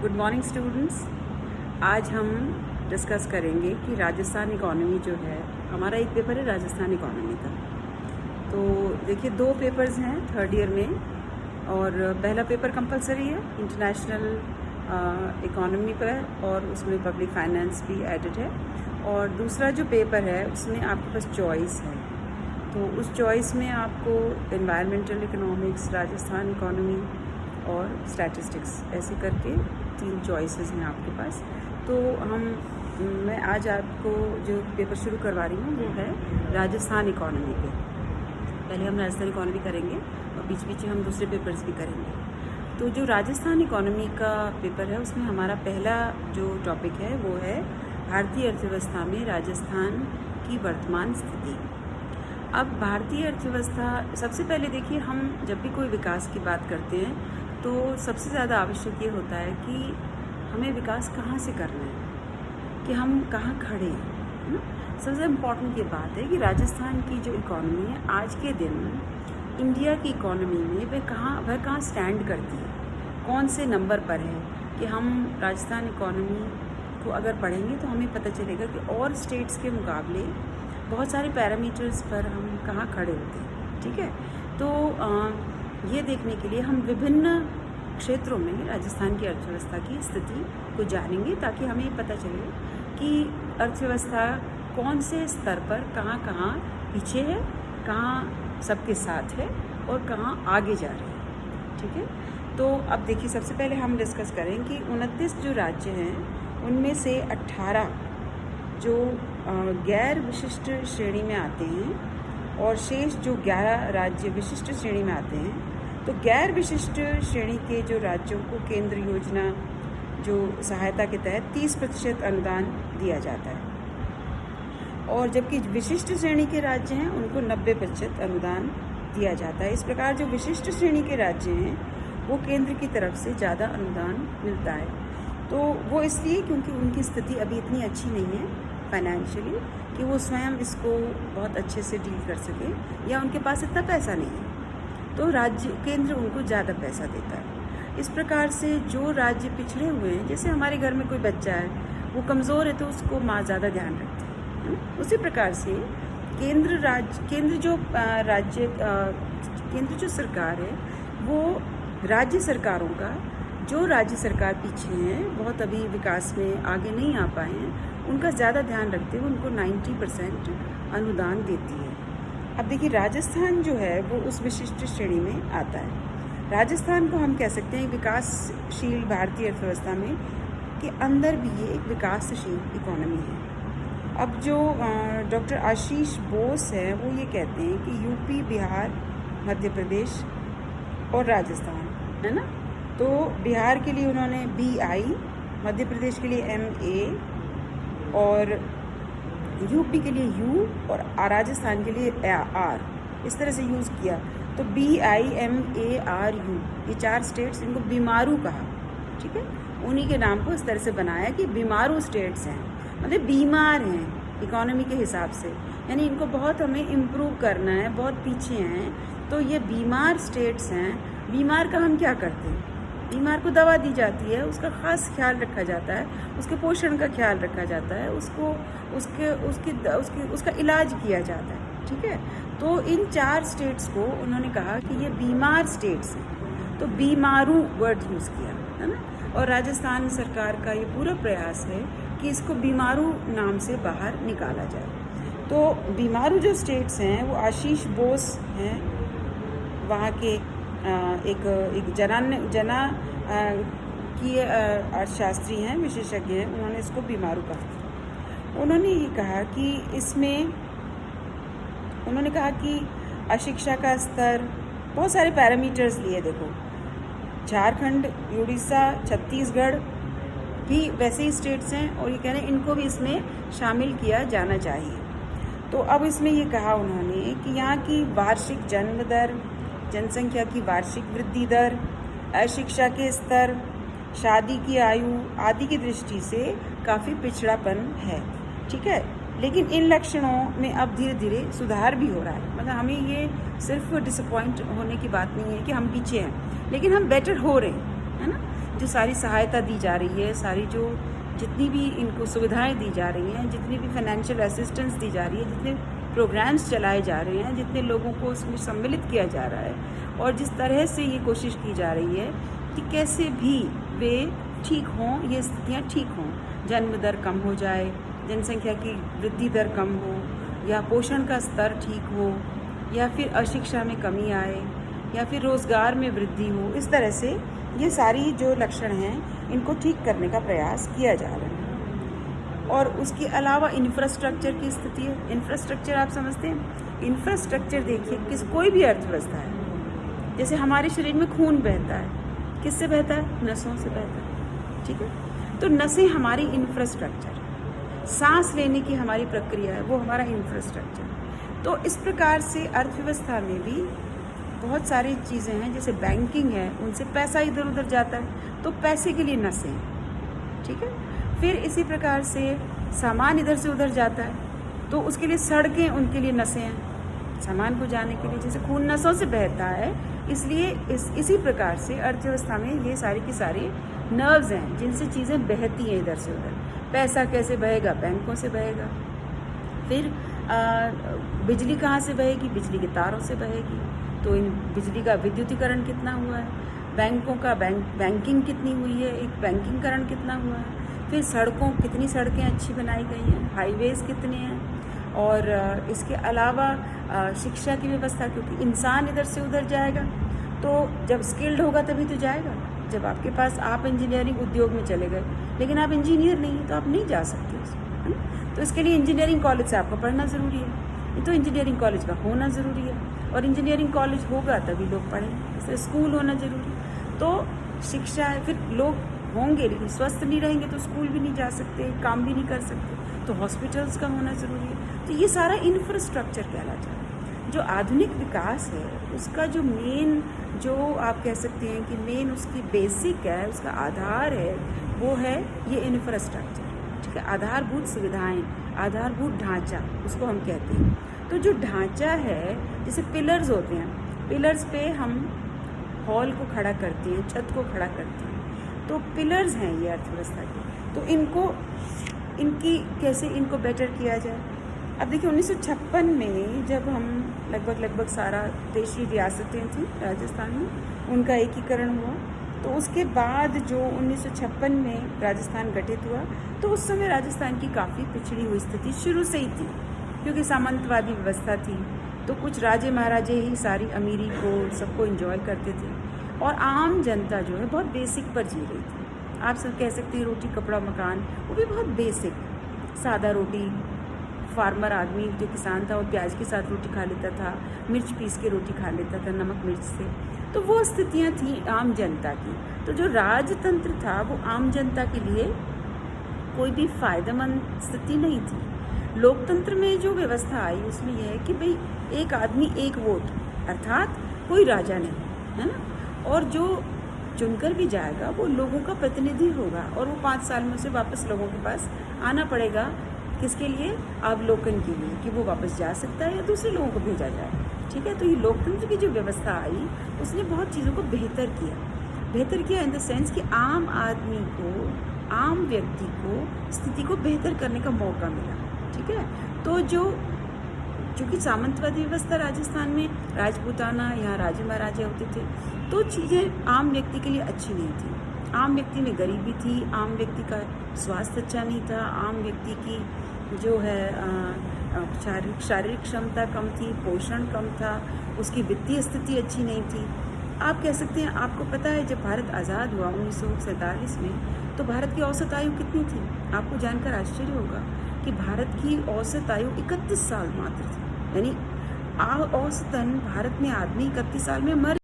Good morning students. आज हम discuss करेंगे कि राजस्थान इकॉनमी जो है, हमारा एक पेपर है राजस्थान इकॉनमी का। तो देखिए, दो पेपर्स हैं थर्ड ईयर में, और पहला पेपर कंपलसरी है इंटरनेशनल इकॉनमी पर, और उसमें पब्लिक फाइनेंस भी एडेड है। और दूसरा जो पेपर है उसमें आपके पास चॉइस है, तो उस चॉइस में आपको एनवायरमेंटल इकोनॉमिक्स, राजस्थान इकॉनमी और स्टैटिस्टिक्स ऐसे करके 3 चॉइसेस हैं आपके पास। तो मैं आज आपको जो पेपर शुरू करवा रही हूँ वो है राजस्थान इकॉनमी पे। पहले हम राजस्थान इकॉनमी करेंगे और बीच बीच में हम दूसरे पेपर्स भी करेंगे। तो जो राजस्थान इकॉनमी का पेपर है उसमें हमारा पहला जो टॉपिक है वो है भारतीय अर्थव्यवस्था में राजस्थान की वर्तमान स्थिति। अब भारतीय अर्थव्यवस्था, सबसे पहले देखिए, हम जब भी कोई विकास की बात करते हैं तो सबसे ज़्यादा आवश्यक ये होता है कि हमें विकास कहाँ से करना है, कि हम कहाँ खड़े हैं, है ना। सबसे इम्पॉर्टेंट ये बात है कि राजस्थान की जो इकॉनमी है आज के दिन इंडिया की इकॉनमी में वह कहाँ स्टैंड करती है, कौन से नंबर पर है। कि हम राजस्थान इकॉनमी को अगर पढ़ेंगे तो हमें पता चलेगा कि और स्टेट्स के मुकाबले बहुत सारे पैरामीटर्स पर हम कहाँ खड़े होते हैं। ठीक है, तो ये देखने के लिए हम विभिन्न क्षेत्रों में राजस्थान की अर्थव्यवस्था की स्थिति को जानेंगे, ताकि हमें पता चले कि अर्थव्यवस्था कौन से स्तर पर कहाँ कहाँ पीछे है, कहाँ सबके साथ है और कहाँ आगे जा रहे हैं। ठीक है, तो अब देखिए, सबसे पहले हम डिस्कस करें कि 29 जो राज्य हैं उनमें से 18 जो गैर विशिष्ट श्रेणी में आते हैं और शेष जो 11 राज्य विशिष्ट श्रेणी में आते हैं। तो गैर विशिष्ट श्रेणी के जो राज्यों को केंद्र योजना जो सहायता के तहत 30% अनुदान दिया जाता है, और जबकि विशिष्ट श्रेणी के राज्य हैं उनको 90% अनुदान दिया जाता है। इस प्रकार जो विशिष्ट श्रेणी के राज्य हैं वो केंद्र की तरफ से ज़्यादा अनुदान मिलता है। तो वो इसलिए क्योंकि उनकी स्थिति अभी इतनी अच्छी नहीं है फाइनेंशियली कि वो स्वयं इसको बहुत अच्छे से डील कर सके, या उनके पास इतना पैसा नहीं है, तो केंद्र उनको ज़्यादा पैसा देता है। इस प्रकार से जो राज्य पिछड़े हुए हैं, जैसे हमारे घर में कोई बच्चा है वो कमज़ोर है तो उसको माँ ज़्यादा ध्यान रखती है ना, उसी प्रकार से केंद्र जो सरकार है वो राज्य सरकारों का, जो राज्य सरकार पीछे हैं, बहुत अभी विकास में आगे नहीं आ पाए हैं, उनका ज़्यादा ध्यान रखते हुए उनको 90% अनुदान देती है। अब देखिए, राजस्थान जो है वो उस विशिष्ट श्रेणी में आता है। राजस्थान को हम कह सकते हैं विकासशील भारतीय अर्थव्यवस्था में के अंदर भी ये एक विकासशील इकोनॉमी है। अब जो डॉक्टर आशीष बोस है वो ये कहते हैं कि यूपी, बिहार, मध्य प्रदेश और राजस्थान, है ना। तो बिहार के लिए उन्होंने BI, मध्य प्रदेश के लिए MA और यूपी के लिए U और राजस्थान के लिए R, इस तरह से यूज़ किया। तो BIMARU, ये 4 स्टेट्स, इनको बीमारू कहा। ठीक है, उन्हीं के नाम को इस तरह से बनाया कि बीमारू स्टेट्स हैं, मतलब बीमार हैं इकोनॉमी के हिसाब से, यानी इनको बहुत हमें इम्प्रूव करना है, बहुत पीछे हैं, तो ये बीमार स्टेट्स हैं। बीमार का हम क्या करते हैं, बीमार को दवा दी जाती है, उसका ख़ास ख्याल रखा जाता है, उसके पोषण का ख्याल रखा जाता है, उसका इलाज किया जाता है। ठीक है, तो इन 4 स्टेट्स को उन्होंने कहा कि ये बीमार स्टेट्स हैं, तो बीमारू वर्ड यूज़ किया, है ना। और राजस्थान सरकार का ये पूरा प्रयास है कि इसको बीमारू नाम से बाहर निकाला जाए। तो बीमारू जो स्टेट्स हैं वो आशीष बोस हैं, वहाँ के एक जना की अर्थशास्त्री हैं, विशेषज्ञ हैं, उन्होंने इसको बीमारू कहा। उन्होंने ये कहा कि इसमें उन्होंने कहा कि अशिक्षा का स्तर, बहुत सारे पैरामीटर्स लिए। देखो, झारखंड, उड़ीसा, छत्तीसगढ़ भी वैसे ही स्टेट्स हैं, और ये कह रहे हैं इनको भी इसमें शामिल किया जाना चाहिए। तो अब इसमें ये कहा उन्होंने कि यहाँ की वार्षिक जन्म दर, जनसंख्या की वार्षिक वृद्धि दर, अशिक्षा के स्तर, शादी की आयु आदि की दृष्टि से काफ़ी पिछड़ापन है। ठीक है, लेकिन इन लक्षणों में अब धीरे धीरे सुधार भी हो रहा है। मतलब हमें ये सिर्फ डिसअपॉइंट होने की बात नहीं है कि हम पीछे हैं, लेकिन हम बेटर हो रहे हैं, है ना। जो सारी सहायता दी जा रही है, सारी जो जितनी भी इनको सुविधाएं दी जा रही हैं, जितनी भी फाइनेंशियल असिस्टेंस दी जा रही है, जितने प्रोग्राम्स चलाए जा रहे हैं, जितने लोगों को उसमें सम्मिलित किया जा रहा है, और जिस तरह से ये कोशिश की जा रही है कि कैसे भी वे ठीक हों, ये स्थितियाँ ठीक हों, जन्म दर कम हो जाए, जनसंख्या की वृद्धि दर कम हो, या पोषण का स्तर ठीक हो, या फिर अशिक्षा में कमी आए, या फिर रोज़गार में वृद्धि हो, इस तरह से ये सारी जो लक्षण हैं इनको ठीक करने का प्रयास किया जा रहा है। और उसके अलावा इंफ्रास्ट्रक्चर की स्थिति है। इंफ्रास्ट्रक्चर आप समझते हैं? इंफ्रास्ट्रक्चर देखिए, कोई भी अर्थव्यवस्था है, जैसे हमारे शरीर में खून बहता है, किससे बहता है? नसों से बहता है, ठीक है? तो नसें हमारी इंफ्रास्ट्रक्चर, सांस लेने की हमारी प्रक्रिया है, वो हमारा इंफ्रास्ट्रक्चर। तो इस प्रकार से अर्थव्यवस्था में भी बहुत सारी चीज़ें हैं, जैसे बैंकिंग है, उनसे पैसा इधर उधर जाता है, तो पैसे के लिए नसें, ठीक है? फिर इसी प्रकार से सामान इधर से उधर जाता है, तो उसके लिए सड़कें, उनके लिए नसें हैं सामान को जाने के लिए। जैसे खून नसों से बहता है, इसलिए इसी प्रकार से अर्थव्यवस्था में ये सारी की सारी नर्व्स हैं जिनसे चीज़ें बहती हैं इधर से उधर। पैसा कैसे बहेगा? बैंकों से बहेगा। फिर बिजली कहाँ से बहेगी? बिजली के तारों से बहेगी। तो इन बिजली का विद्युतीकरण कितना हुआ है, बैंकों का बैंकिंग कितनी हुई है, एक बैंकिंगकरण कितना हुआ है, फिर कितनी सड़कें अच्छी बनाई गई हैं, हाईवेज़ कितने हैं, और इसके अलावा शिक्षा की व्यवस्था, क्योंकि इंसान इधर से उधर जाएगा, तो जब स्किल्ड होगा तभी तो जाएगा। जब आपके पास, आप इंजीनियरिंग उद्योग में चले गए, लेकिन आप इंजीनियर नहीं हैं, तो आप नहीं जा सकते उसमें, है ना? तो इसके लिए इंजीनियरिंग कॉलेज से आपको पढ़ना ज़रूरी है, तो इंजीनियरिंग कॉलेज का होना ज़रूरी है, और इंजीनियरिंग कॉलेज होगा तभी लोग पढ़ेंगे। जैसे स्कूल होना ज़रूरी है, तो शिक्षा है। फिर लोग होंगे लेकिन स्वस्थ नहीं रहेंगे तो स्कूल भी नहीं जा सकते, काम भी नहीं कर सकते, तो हॉस्पिटल्स का होना ज़रूरी है। तो ये सारा इंफ्रास्ट्रक्चर कहलाता है। जो आधुनिक विकास है उसका जो मेन, जो आप कह सकते हैं कि मेन उसकी बेसिक है, उसका आधार है, वो है ये इंफ्रास्ट्रक्चर, ठीक है? आधारभूत सुविधाएं, आधारभूत ढांचा उसको हम कहते हैं। तो जो ढांचा है, जैसे पिलर्स होते हैं, पिलर्स पे हम हॉल को खड़ा करते हैं, छत को खड़ा करते हैं, तो पिलर्स हैं ये अर्थव्यवस्था के। तो इनको बेटर किया जाए। अब देखिए 1956 में जब हम लगभग सारा देशी रियासतें थी राजस्थान में, उनका एकीकरण हुआ, तो उसके बाद जो 1956 में राजस्थान गठित हुआ, तो उस समय राजस्थान की काफ़ी पिछड़ी हुई स्थिति शुरू से ही थी, क्योंकि सामंतवादी व्यवस्था थी, तो कुछ राजे महाराजे ही सारी अमीरी को, सबको एंजॉय करते थे, और आम जनता जो है बहुत बेसिक पर जी रही थी। आप सब कह सकते हैं रोटी कपड़ा मकान, वो भी बहुत बेसिक, सादा रोटी। फार्मर आदमी जो किसान था वो प्याज के साथ रोटी खा लेता था, मिर्च पीस के रोटी खा लेता था नमक मिर्च से। तो वो स्थितियाँ थी आम जनता की। तो जो राजतंत्र था वो आम जनता के लिए कोई भी फायदेमंद स्थिति नहीं थी। लोकतंत्र में जो व्यवस्था आई उसमें यह है कि भाई एक आदमी एक वोट, अर्थात कोई राजा नहीं, है ना? और जो चुनकर भी जाएगा वो लोगों का प्रतिनिधि होगा, और वो 5 साल में उसे वापस लोगों के पास आना पड़ेगा। किसके लिए? अवलोकन के लिए, कि वो वापस जा सकता है या दूसरे लोगों को भेजा जाए, ठीक है? तो ये लोकतंत्र की जो व्यवस्था आई उसने बहुत चीज़ों को बेहतर किया इन द सेंस कि आम आदमी को, आम व्यक्ति को स्थिति को बेहतर करने का मौका मिला, ठीक है? तो चूँकि सामंतवादी व्यवस्था राजस्थान में, राजपूताना, यहाँ राजे महाराजे होते थे, तो चीज़ें आम व्यक्ति के लिए अच्छी नहीं थी। आम व्यक्ति में गरीबी थी, आम व्यक्ति का स्वास्थ्य अच्छा नहीं था, आम व्यक्ति की जो है शारीरिक क्षमता कम थी, पोषण कम था, उसकी वित्तीय स्थिति अच्छी नहीं थी। आप कह सकते हैं, आपको पता है जब भारत आज़ाद हुआ 1947 में, तो भारत की औसत आयु कितनी थी? आपको जानकर आश्चर्य होगा कि भारत की औसत आयु 31 साल मात्र थी। यानी औसतन भारत में आदमी 31 साल में मर